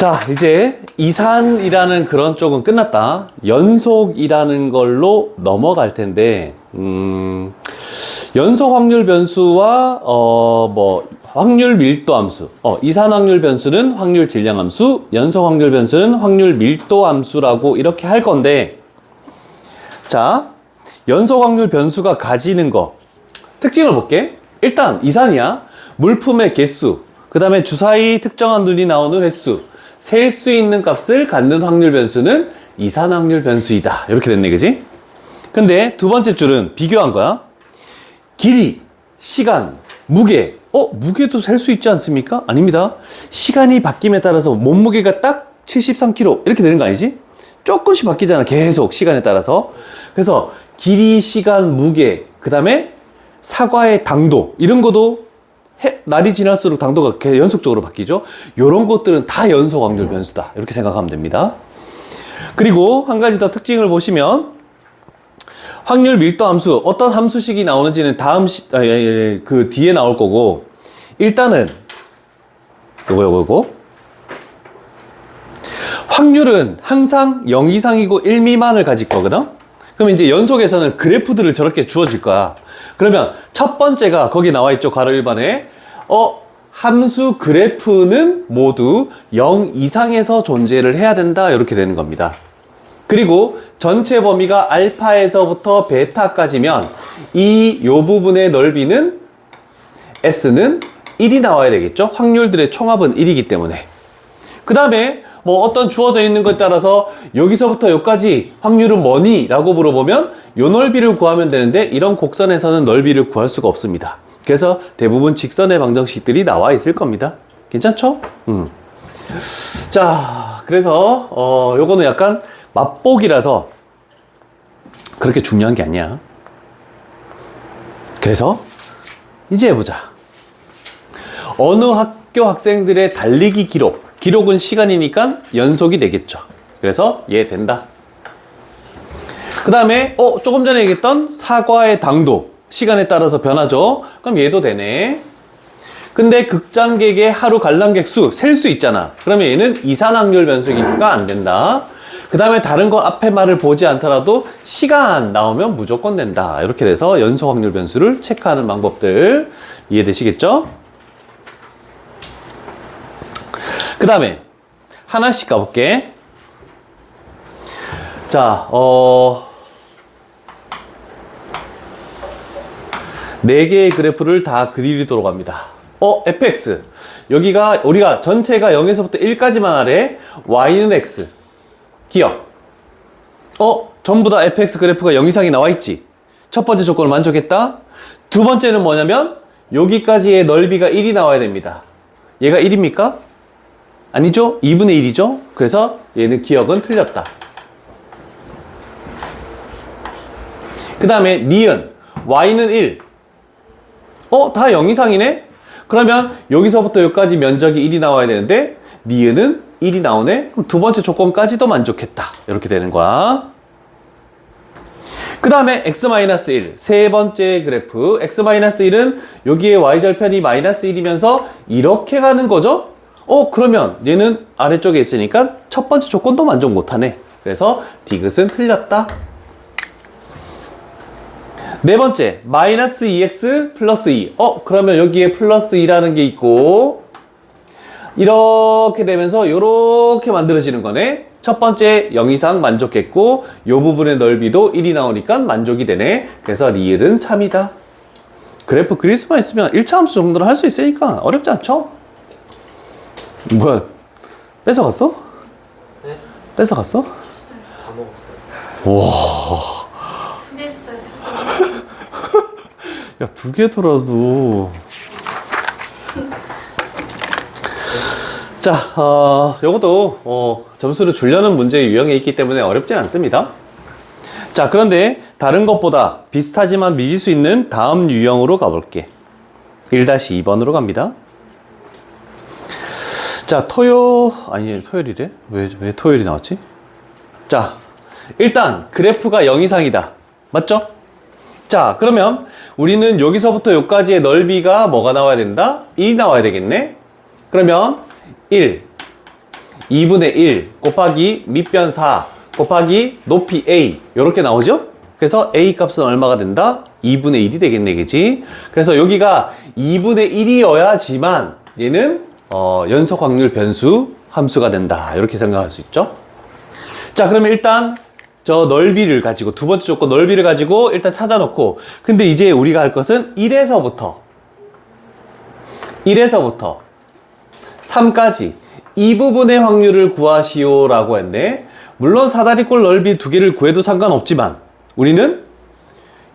자, 이제 이산이라는 그런 쪽은 끝났다. 연속이라는 걸로 넘어갈 텐데, 연속 확률 변수와, 확률 밀도 함수. 이산 확률 변수는 확률 질량 함수, 연속 확률 변수는 확률 밀도 함수라고 이렇게 할 건데, 자, 연속 확률 변수가 가지는 거. 특징을 볼게. 일단, 이산이야. 물품의 개수, 그 다음에 주사위 특정한 눈이 나오는 횟수, 셀 수 있는 값을 갖는 확률 변수는 이산 확률 변수이다. 이렇게 됐네, 그지? 근데 두 번째 줄은 비교한 거야. 길이, 시간, 무게. 무게도 셀 수 있지 않습니까? 아닙니다. 시간이 바뀜에 따라서 몸무게가 딱 73kg 이렇게 되는 거 아니지? 조금씩 바뀌잖아, 계속 시간에 따라서. 그래서 길이, 시간, 무게, 그 다음에 사과의 당도, 이런 것도 날이 지날수록 당도가 연속적으로 바뀌죠. 이런 것들은 다 연속 확률 변수다. 이렇게 생각하면 됩니다. 그리고 한 가지 더 특징을 보시면 확률 밀도 함수, 어떤 함수식이 나오는지는 다음 그 뒤에 나올 거고, 일단은 요거 확률은 항상 0 이상이고 1 미만을 가질 거거든. 그럼 이제 연속에서는 그래프들을 저렇게 주어질 거야. 그러면 첫 번째가 거기 나와 있죠. 괄호 1번에 함수 그래프는 모두 0 이상에서 존재를 해야 된다. 이렇게 되는 겁니다. 그리고 전체 범위가 알파에서부터 베타까지면 요 부분의 넓이는 S는 1이 나와야 되겠죠. 확률들의 총합은 1이기 때문에. 그 다음에 어떤 주어져 있는 것에 따라서 여기서부터 여기까지 확률은 뭐니? 라고 물어보면 요 넓이를 구하면 되는데, 이런 곡선에서는 넓이를 구할 수가 없습니다. 그래서 대부분 직선의 방정식들이 나와 있을 겁니다. 괜찮죠? 자, 그래서 요거는 약간 맛보기라서 그렇게 중요한 게 아니야. 그래서 이제 해보자. 어느 학교 학생들의 달리기 기록은 시간이니까 연속이 되겠죠. 그래서 얘 된다. 그 다음에 조금 전에 얘기했던 사과의 당도, 시간에 따라서 변하죠. 그럼 얘도 되네. 근데 극장객의 하루 관람객 수 셀 수 있잖아. 그러면 얘는 이산 확률 변수니까 안 된다. 그 다음에 다른 거 앞에 말을 보지 않더라도 시간 나오면 무조건 된다. 이렇게 돼서 연속 확률 변수를 체크하는 방법들 이해되시겠죠? 그 다음에 하나씩 가볼게. 자, 4개의 그래프를 다 그리도록 합니다. fx. 여기가 우리가 전체가 0에서부터 1까지만 하래. y는 x. 기억. 전부 다 fx 그래프가 0 이상이 나와 있지. 첫 번째 조건을 만족했다. 두 번째는 뭐냐면 여기까지의 넓이가 1이 나와야 됩니다. 얘가 1입니까? 아니죠? 2분의 1이죠? 그래서 얘는 기억은 틀렸다. 그 다음에 니은. y는 1. 다 0 이상이네? 그러면 여기서부터 여기까지 면적이 1이 나와야 되는데 니은은 1이 나오네? 그럼 두 번째 조건까지도 만족했다. 이렇게 되는 거야. 그 다음에 x-1. 세 번째 그래프. x-1은 여기에 y절편이 마이너스 1이면서 이렇게 가는 거죠? 그러면 얘는 아래쪽에 있으니까 첫 번째 조건도 만족 못하네. 그래서 디귿은 틀렸다. 네 번째, 마이너스 2x 플러스 2. 그러면 여기에 플러스 2라는 게 있고, 이렇게 되면서 이렇게 만들어지는 거네. 첫 번째 0 이상 만족했고, 요 부분의 넓이도 1이 나오니까 만족이 되네. 그래서 리을은 참이다. 그래프 그릴 수만 있으면 1차 함수 정도는 할 수 있으니까 어렵지 않죠? 뭐야, 뺏어갔어? 네? 뺏어갔어? 다 먹었어요. 와. 준비했어요 야, 2개더라도. 자, 요것도, 점수를 주려는 문제의 유형에 있기 때문에 어렵진 않습니다. 자, 그런데 다른 것보다 비슷하지만 미지수 있는 다음 유형으로 가볼게. 1-2번으로 갑니다. 자, 토요일이래? 왜 토요일이 나왔지? 자, 일단, 그래프가 0 이상이다. 맞죠? 자, 그러면 우리는 여기서부터 여기까지의 넓이가 뭐가 나와야 된다? 1이 나와야 되겠네? 그러면 1, 2분의 1 곱하기 밑변 4 곱하기 높이 A 이렇게 나오죠? 그래서 A 값은 얼마가 된다? 2분의 1이 되겠네, 그지? 그래서 여기가 2분의 1이어야지만 얘는 연속 확률 변수 함수가 된다. 이렇게 생각할 수 있죠? 자, 그러면 일단 저 넓이를 가지고 두 번째 조건 넓이를 가지고 일단 찾아놓고, 근데 이제 우리가 할 것은 1에서부터 3까지 이 부분의 확률을 구하시오 라고 했네. 물론 사다리꼴 넓이 두 개를 구해도 상관없지만 우리는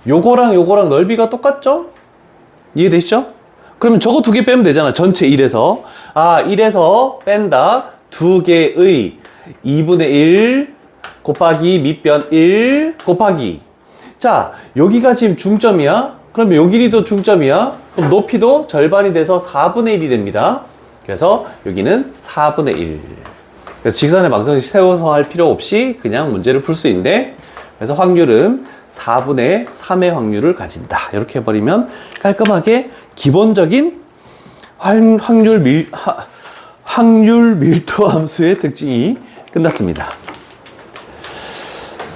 요거랑 넓이가 똑같죠? 이해되시죠? 그러면 저거 두 개 빼면 되잖아. 전체 1에서 1에서 뺀다 두 개의 2분의 1 곱하기 밑변 1 곱하기, 자 여기가 지금 중점이야. 그러면 요 길이도 중점이야. 그럼 높이도 절반이 돼서 4분의 1이 됩니다. 그래서 여기는 4분의 1. 그래서 직선의 방정식 세워서 할 필요 없이 그냥 문제를 풀 수 있는데, 그래서 확률은 4분의 3의 확률을 가진다. 이렇게 해버리면 깔끔하게 기본적인 확률 밀도 함수의 특징이 끝났습니다.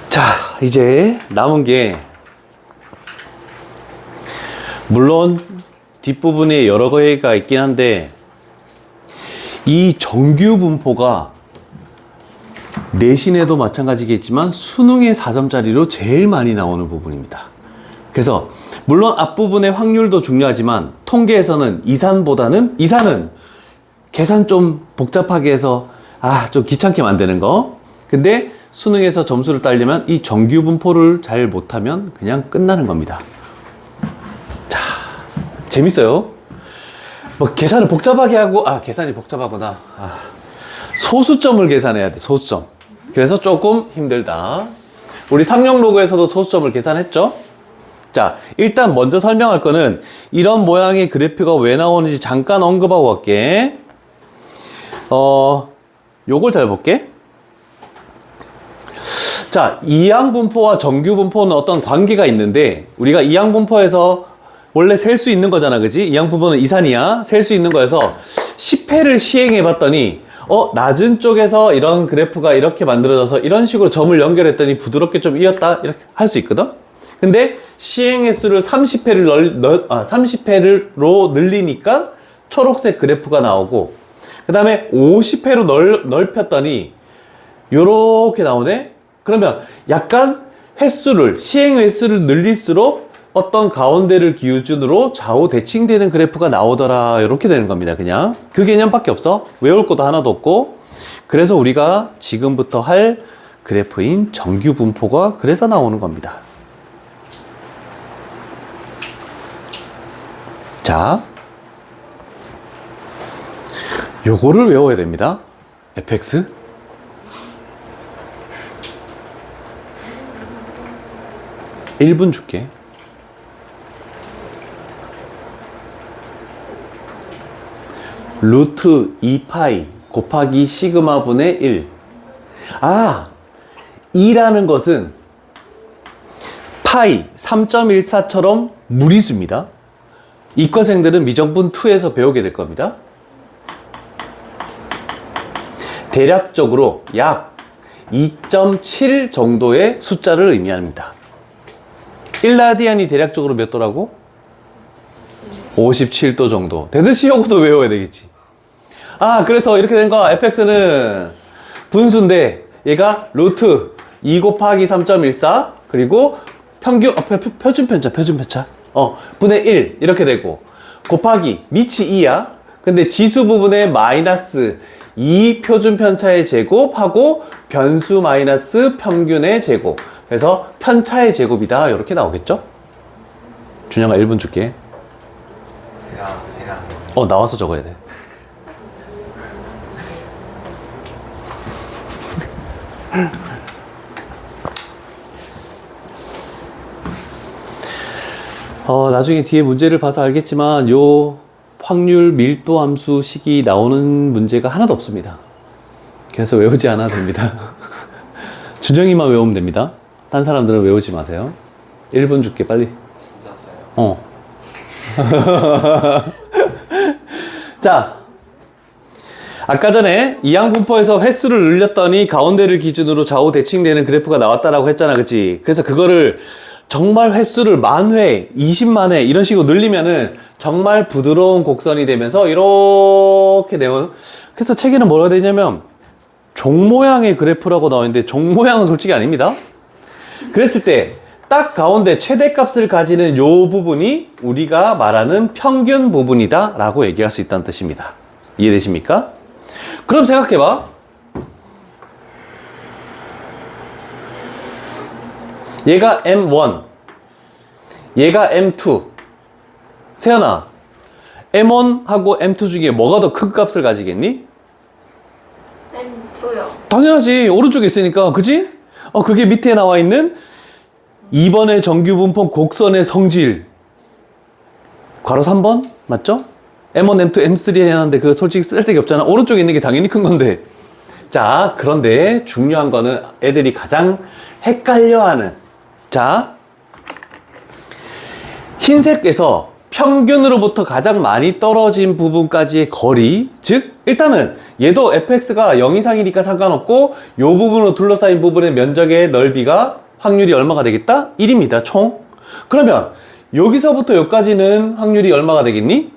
자, 이제 남은 게, 물론 뒷부분에 여러 개가 있긴 한데 이 정규 분포가 내신에도 마찬가지겠지만 수능의 4점짜리로 제일 많이 나오는 부분입니다. 그래서 물론 앞부분의 확률도 중요하지만 통계에서는 이산은 계산 좀 복잡하게 해서 좀 귀찮게 만드는 거. 근데 수능에서 점수를 따려면 이 정규 분포를 잘 못하면 그냥 끝나는 겁니다. 자, 재밌어요. 뭐 계산을 복잡하게 하고 계산이 복잡하구나. 소수점을 계산해야 돼. 소수점. 그래서 조금 힘들다. 우리 상용 로그에서도 소수점을 계산했죠. 자, 일단 먼저 설명할 거는 이런 모양의 그래프가 왜 나오는지 잠깐 언급하고 갈게. 요걸 잘 볼게. 자, 이항 분포와 정규 분포는 어떤 관계가 있는데, 우리가 이항 분포에서 원래 셀 수 있는 거잖아, 그지? 이항 분포는 이산이야. 셀 수 있는 거여서 10회를 시행해 봤더니 낮은 쪽에서 이런 그래프가 이렇게 만들어져서 이런 식으로 점을 연결했더니 부드럽게 좀 이었다, 이렇게 할 수 있거든? 근데 시행 횟수를 30회로 늘리니까 초록색 그래프가 나오고, 그 다음에 50회로 넓혔더니 요렇게 나오네? 그러면 약간 시행 횟수를 늘릴수록 어떤 가운데를 기준으로 좌우 대칭되는 그래프가 나오더라. 이렇게 되는 겁니다. 그냥 그 개념밖에 없어. 외울 것도 하나도 없고. 그래서 우리가 지금부터 할 그래프인 정규 분포가 그래서 나오는 겁니다. 자, 요거를 외워야 됩니다. fx 1분 줄게. 루트 2파이 곱하기 시그마 분의 1. 2라는 것은 파이 3.14처럼 무리수입니다. 이과생들은 미정분 2에서 배우게 될 겁니다. 대략적으로 약 2.7 정도의 숫자를 의미합니다. 1라디안이 대략적으로 몇 도라고? 57도 정도. 되듯이 요것도 외워야 되겠지. 그래서 이렇게 된 거, fx는 분수인데 얘가 루트 2 곱하기 3.14 그리고 평균 표준편차 분의 1 이렇게 되고, 곱하기 밑이 2야. 근데 지수 부분에 마이너스 2 표준편차의 제곱하고 변수 마이너스 평균의 제곱. 그래서 편차의 제곱이다. 이렇게 나오겠죠? 준영아 1분 줄게. 제가 나와서 적어야 돼. 나중에 뒤에 문제를 봐서 알겠지만 요 확률 밀도 함수 식이 나오는 문제가 하나도 없습니다. 그래서 외우지 않아도 됩니다. 준영이만 외우면 됩니다. 딴 사람들은 외우지 마세요. 1분 줄게, 빨리. 진짜 써요? 자, 아까 전에 이항분포에서 횟수를 늘렸더니 가운데를 기준으로 좌우 대칭되는 그래프가 나왔다라고 했잖아, 그치? 그래서 그거를 정말 횟수를 만 회, 20만 회 이런 식으로 늘리면은 정말 부드러운 곡선이 되면서 이렇게 되면, 그래서 책에는 뭐라고 되어 있냐면 종 모양의 그래프라고 나와 있는데 종 모양은 솔직히 아닙니다. 그랬을 때 딱 가운데 최대값을 가지는 요 부분이 우리가 말하는 평균 부분이다 라고 얘기할 수 있다는 뜻입니다. 이해되십니까? 그럼 생각해봐. 얘가 M1, 얘가 M2. 세연아, M1하고 M2 중에 뭐가 더 큰 값을 가지겠니? M2요. 당연하지. 오른쪽에 있으니까. 그지? 그게 밑에 나와 있는 2번의 정규분포 곡선의 성질. 괄호 3번? 맞죠? M1, M2, M3 해놨는데 그거 솔직히 쓸데기 없잖아. 오른쪽에 있는 게 당연히 큰 건데. 자, 그런데 중요한 거는 애들이 가장 헷갈려하는. 자, 흰색에서 평균으로부터 가장 많이 떨어진 부분까지의 거리, 즉 일단은 얘도 fx가 0 이상이니까 상관없고 이 부분으로 둘러싸인 부분의 면적의 넓이가 확률이 얼마가 되겠다? 1입니다. 총. 그러면 여기서부터 여기까지는 확률이 얼마가 되겠니?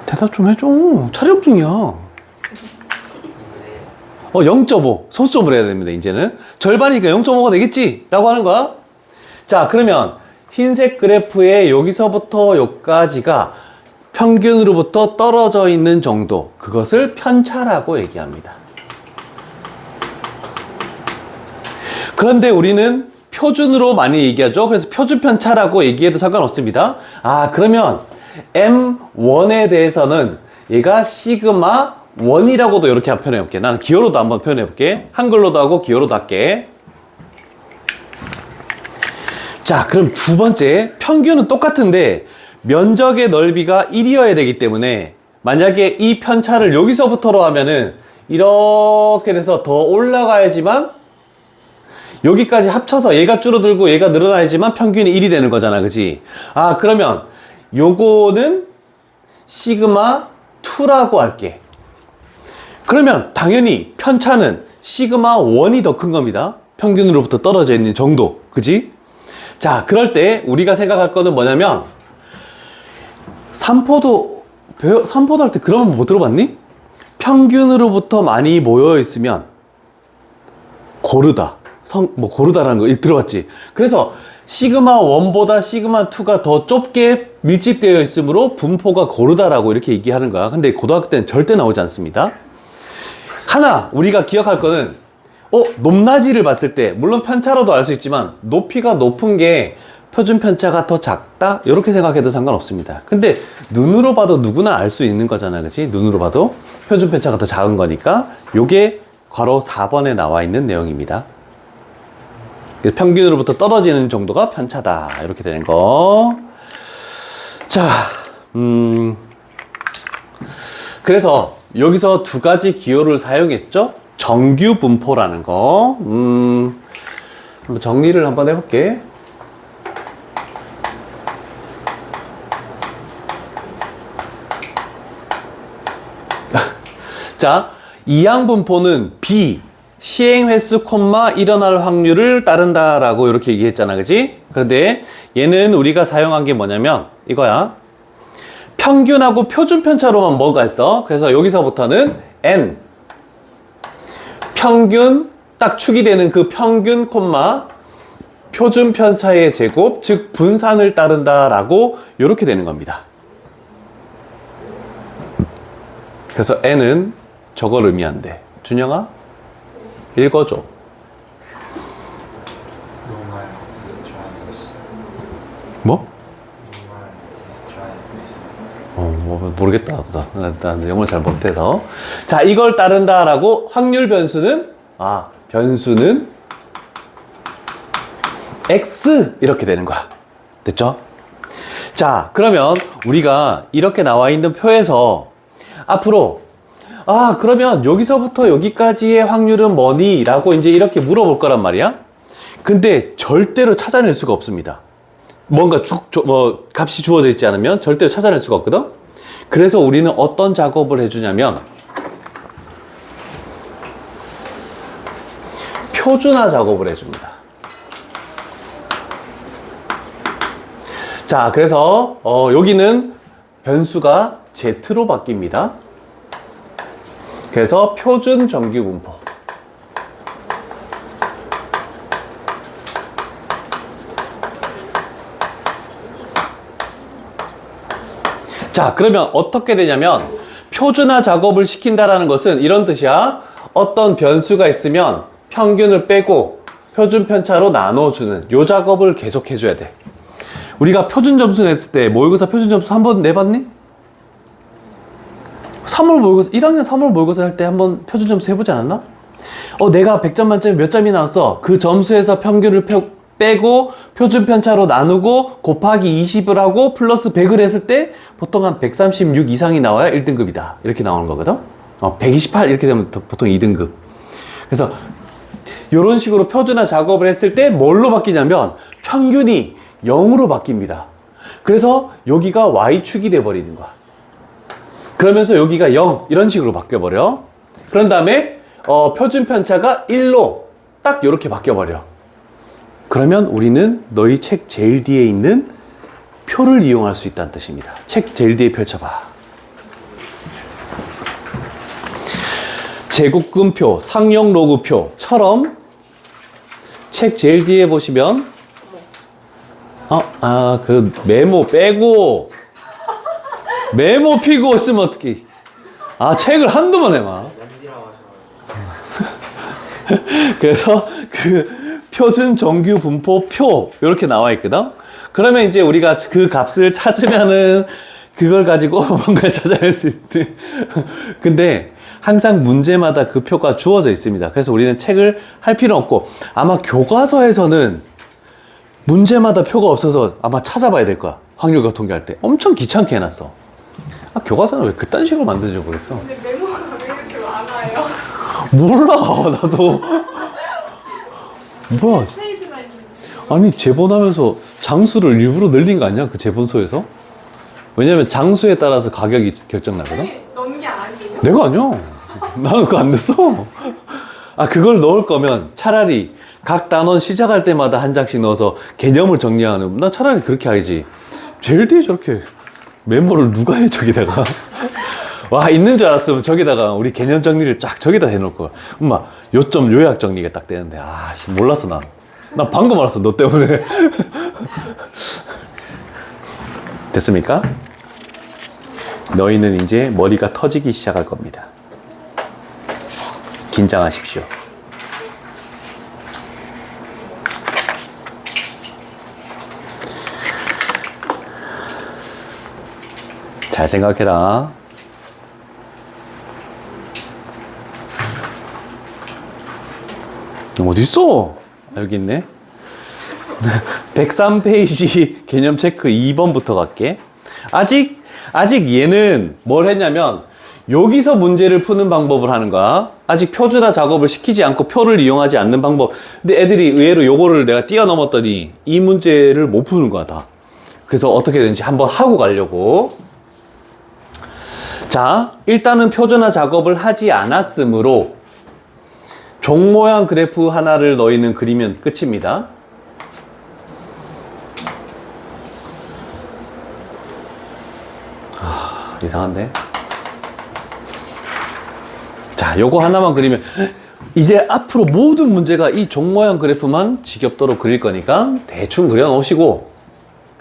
대답 좀 해줘. 촬영 중이야. 0.5 소수점을 해야 됩니다. 이제는 절반이니까 0.5가 되겠지 라고 하는 거야. 자, 그러면 흰색 그래프의 여기서부터 여기까지가 평균으로부터 떨어져 있는 정도, 그것을 편차라고 얘기합니다. 그런데 우리는 표준으로 많이 얘기하죠. 그래서 표준 편차라고 얘기해도 상관없습니다. 그러면 M1에 대해서는 얘가 시그마 1이라고도 이렇게 한번 표현해볼게. 나는 기호로도 한번 표현해볼게. 한글로도 하고 기호로도 할게. 자, 그럼 두 번째, 평균은 똑같은데 면적의 넓이가 1이어야 되기 때문에 만약에 이 편차를 여기서부터로 하면은 이렇게 돼서 더 올라가야지만 여기까지 합쳐서 얘가 줄어들고 얘가 늘어나야지만 평균이 1이 되는 거잖아, 그치? 그러면 요거는 시그마 2라고 할게. 그러면 당연히 편차는 시그마 1이 더 큰 겁니다. 평균으로부터 떨어져 있는 정도, 그치? 자, 그럴 때 우리가 생각할 거는 뭐냐면 삼포도 할 때 그런 거 못 들어봤니? 평균으로부터 많이 모여 있으면 고르다. 고르다라는 거 들어봤지? 그래서 시그마 1보다 시그마 2가 더 좁게 밀집되어 있으므로 분포가 고르다라고 이렇게 얘기하는 거야. 근데 고등학교 때는 절대 나오지 않습니다. 하나 우리가 기억할 거는 높낮이를 봤을 때 물론 편차로도 알 수 있지만 높이가 높은 게 표준 편차가 더 작다? 이렇게 생각해도 상관없습니다. 근데 눈으로 봐도 누구나 알 수 있는 거잖아, 그치? 눈으로 봐도 표준 편차가 더 작은 거니까 요게 괄호 4번에 나와 있는 내용입니다. 평균으로부터 떨어지는 정도가 편차다, 이렇게 되는 거. 자, 그래서 여기서 두 가지 기호를 사용했죠. 정규 분포라는 거. 한번 정리를 한번 해볼게. 자, 이항분포는 B, 시행 횟수, 일어날 확률을 따른다라고 이렇게 얘기했잖아, 그지? 그런데 얘는 우리가 사용한 게 뭐냐면 이거야. 평균하고 표준 편차로만 뭐가 있어? 그래서 여기서부터는 N, 평균, 딱 축이 되는 그 평균, 표준 편차의 제곱, 즉 분산을 따른다라고 이렇게 되는 겁니다. 그래서 N은 저걸 의미한대. 준영아, 읽어줘. 뭐? 모르겠다. 난 영어를 잘 못해서. 자, 이걸 따른다라고 확률 변수는, 변수는 X 이렇게 되는 거야. 됐죠? 자, 그러면 우리가 이렇게 나와 있는 표에서 앞으로 그러면 여기서부터 여기까지의 확률은 뭐니? 라고 이제 이렇게 물어볼 거란 말이야. 근데 절대로 찾아낼 수가 없습니다. 뭔가 값이 주어져 있지 않으면 절대로 찾아낼 수가 없거든? 그래서 우리는 어떤 작업을 해주냐면 표준화 작업을 해줍니다. 자, 그래서 여기는 변수가 Z로 바뀝니다. 그래서 표준 정규 분포. 자, 그러면 어떻게 되냐면 표준화 작업을 시킨다라는 것은 이런 뜻이야. 어떤 변수가 있으면 평균을 빼고 표준 편차로 나눠주는 요 작업을 계속 해줘야 돼. 우리가 표준 점수 냈을 때 모의고사 표준 점수 한번 내봤니? 3월 모의고사 1학년 3월 모의고사 할 때 한번 표준 점수 해보지 않았나? 내가 100점 만점에 몇 점이 나왔어? 그 점수에서 평균을 빼고 표준 편차로 나누고 곱하기 20을 하고 플러스 100을 했을 때 보통 한 136 이상이 나와야 1등급이다. 이렇게 나오는 거거든. 128 이렇게 되면 보통 2등급. 그래서 이런 식으로 표준화 작업을 했을 때 뭘로 바뀌냐면 평균이 0으로 바뀝니다. 그래서 여기가 Y축이 돼버리는 거야. 그러면서 여기가 0 이런 식으로 바뀌어버려. 그런 다음에 표준 편차가 1로 딱 이렇게 바뀌어버려. 그러면 우리는 너희 책 제일 뒤에 있는 표를 이용할 수 있다는 뜻입니다. 책 제일 뒤에 펼쳐봐. 제곱근표, 상용로그표처럼 책 제일 뒤에 보시면 그 메모 빼고 메모 피고 쓰면 어떡해. 책을 한두 번 해봐. 그래서 그 표준 정규 분포 표 이렇게 나와 있거든. 그러면 이제 우리가 그 값을 찾으면은 그걸 가지고 뭔가 찾아낼 수 있대. 근데 항상 문제마다 그 표가 주어져 있습니다. 그래서 우리는 책을 할 필요 없고 아마 교과서에서는 문제마다 표가 없어서 아마 찾아봐야 될 거야. 확률과 통계할 때 엄청 귀찮게 해놨어. 교과서는 왜 그딴 식으로 만드는지 모르겠어. 근데 메모가 왜 이렇게 많아요? 몰라 나도. 뭐야? 페이지가 있는데. 아니 제본하면서 장수를 일부러 늘린 거 아니야? 그 제본소에서? 왜냐면 장수에 따라서 가격이 결정나거든? 넣은 게 아니에요? 내가 아니야. 나는 그거 안 냈어. 그걸 넣을 거면 차라리 각 단원 시작할 때마다 한 장씩 넣어서 개념을 정리하는, 난 차라리 그렇게 하지. 제일 뒤에 저렇게 메모를 누가 해, 저기다가. 와, 있는 줄 알았으면 저기다가 우리 개념 정리를 쫙 저기다 해놓을 거야. 엄마, 요점 요약 정리가 딱 되는데, 몰랐어, 난. 나 방금 알았어, 너 때문에. 됐습니까? 너희는 이제 머리가 터지기 시작할 겁니다. 긴장하십시오. 잘 생각해라. 어디 있어? 여기 있네. 103페이지 개념 체크 2번부터 갈게. 아직 얘는 뭘 했냐면 여기서 문제를 푸는 방법을 하는 거야. 아직 표준화 작업을 시키지 않고 표를 이용하지 않는 방법. 근데 애들이 의외로 요거를 내가 뛰어넘었더니 이 문제를 못 푸는 거야, 다. 그래서 어떻게 되는지 한번 하고 가려고. 자, 일단은 표준화 작업을 하지 않았으므로 종 모양 그래프 하나를 너희는 그리면 끝입니다. 이상한데? 자, 요거 하나만 그리면 이제 앞으로 모든 문제가 이 종 모양 그래프만 지겹도록 그릴 거니까 대충 그려 놓으시고,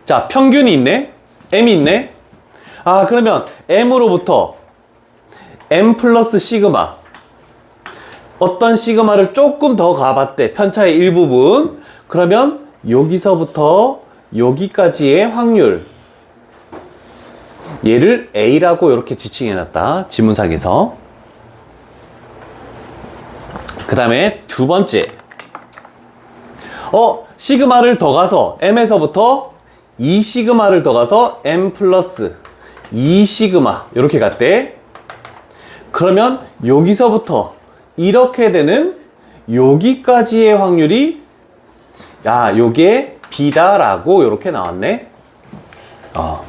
자, 평균이 있네? m이 있네? 그러면 m으로부터 m 플러스 시그마, 어떤 시그마를 조금 더 가봤대, 편차의 일부분. 그러면 여기서부터 여기까지의 확률, 얘를 A라고 이렇게 지칭해놨다, 지문상에서. 그 다음에 두 번째, 시그마를 더 가서 M에서부터 2시그마를 더 가서 M 플러스 2시그마 이렇게 갔대. 그러면 여기서부터 이렇게 되는 여기까지의 확률이 요게 B다라고 이렇게 나왔네.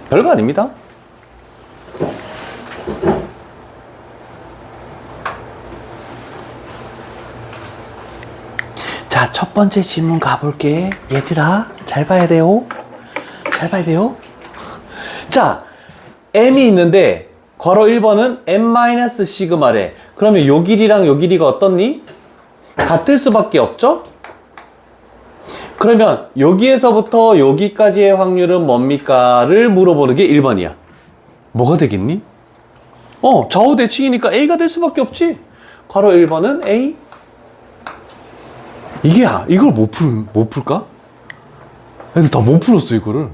별거 아닙니다. 자, 첫 번째 질문 가볼게. 얘들아, 잘 봐야 돼요. 잘 봐야 돼요. 자, m이 있는데 괄호 1번은 m-시그마래. 그러면 요 길이랑 요 길이가 어떻니? 같을 수밖에 없죠? 그러면 여기에서부터 여기까지의 확률은 뭡니까? 를 물어보는 게 1번이야. 뭐가 되겠니? 좌우 대칭이니까 A가 될 수밖에 없지. 괄호 1번은 A. 이걸 못 풀까? 애들 다 못 풀었어, 이거를.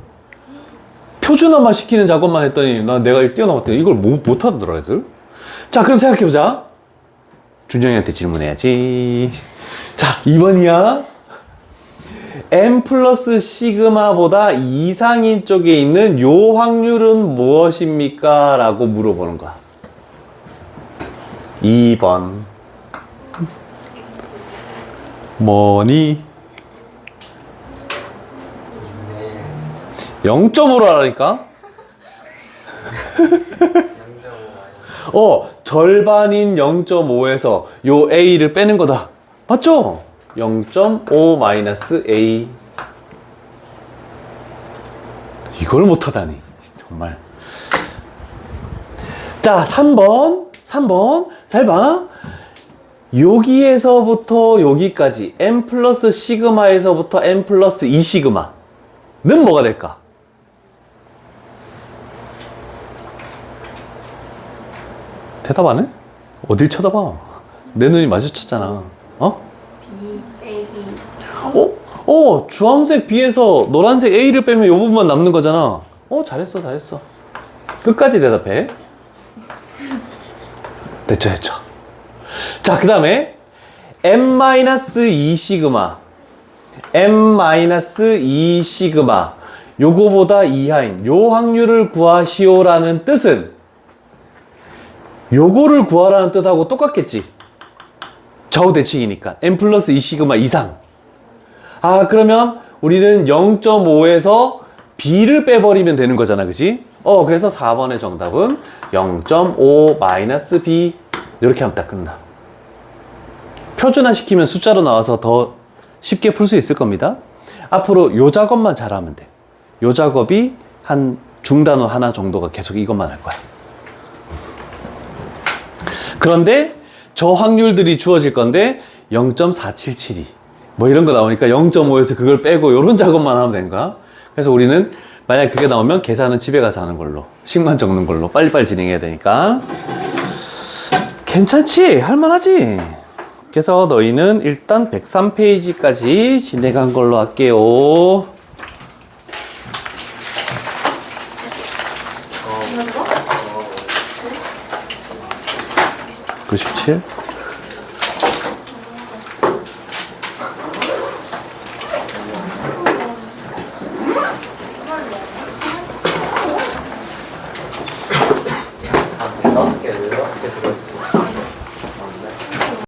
표준화만 시키는 작업만 했더니 내가 뛰어넘었더니 이걸 못 하더라, 애들. 자, 그럼 생각해보자. 준정이한테 질문해야지. 자, 2번이야. m 플러스 시그마보다 이상인 쪽에 있는 요 확률은 무엇입니까? 라고 물어보는 거야. 2번. 뭐니? 0.5로 하라니까? 절반인 0.5에서 요 A를 빼는 거다. 맞죠? 0.5 마이너스 A. 이걸 못하다니. 정말. 자, 3번. 잘 봐. 여기에서부터 여기까지 m 플러스 시그마에서부터 m 플러스 2 시그마는 뭐가 될까? 대답 안 해? 어딜 쳐다봐? 내 눈이 마주쳤잖아. B, A, B. 주황색 B에서 노란색 A를 빼면 이 부분만 남는 거잖아. 잘했어. 끝까지 대답해. 됐죠. 자, 그 다음에 m-2 시그마. m-2 시그마. 요거보다 이하인 요 확률을 구하시오라는 뜻은 요거를 구하라는 뜻하고 똑같겠지. 좌우 대칭이니까 m 플러스 2 시그마 이상. 그러면 우리는 0.5에서 b를 빼버리면 되는 거잖아, 그치? 그래서 4번의 정답은 0.5 마이너스 b. 이렇게 하면 딱 끝나. 표준화 시키면 숫자로 나와서 더 쉽게 풀 수 있을 겁니다. 앞으로 요 작업만 잘하면 돼. 요 작업이 한 중단어 하나 정도가 계속 이것만 할 거야. 그런데 저 확률들이 주어질 건데 0.477이 뭐 이런 거 나오니까 0.5에서 그걸 빼고 이런 작업만 하면 되는 거야. 그래서 우리는 만약 그게 나오면 계산은 집에 가서 하는 걸로, 식만 적는 걸로 빨리빨리 진행해야 되니까. 괜찮지? 할만하지? 그래서 너희는 일단 103페이지까지 진행한 걸로 할게요. 97?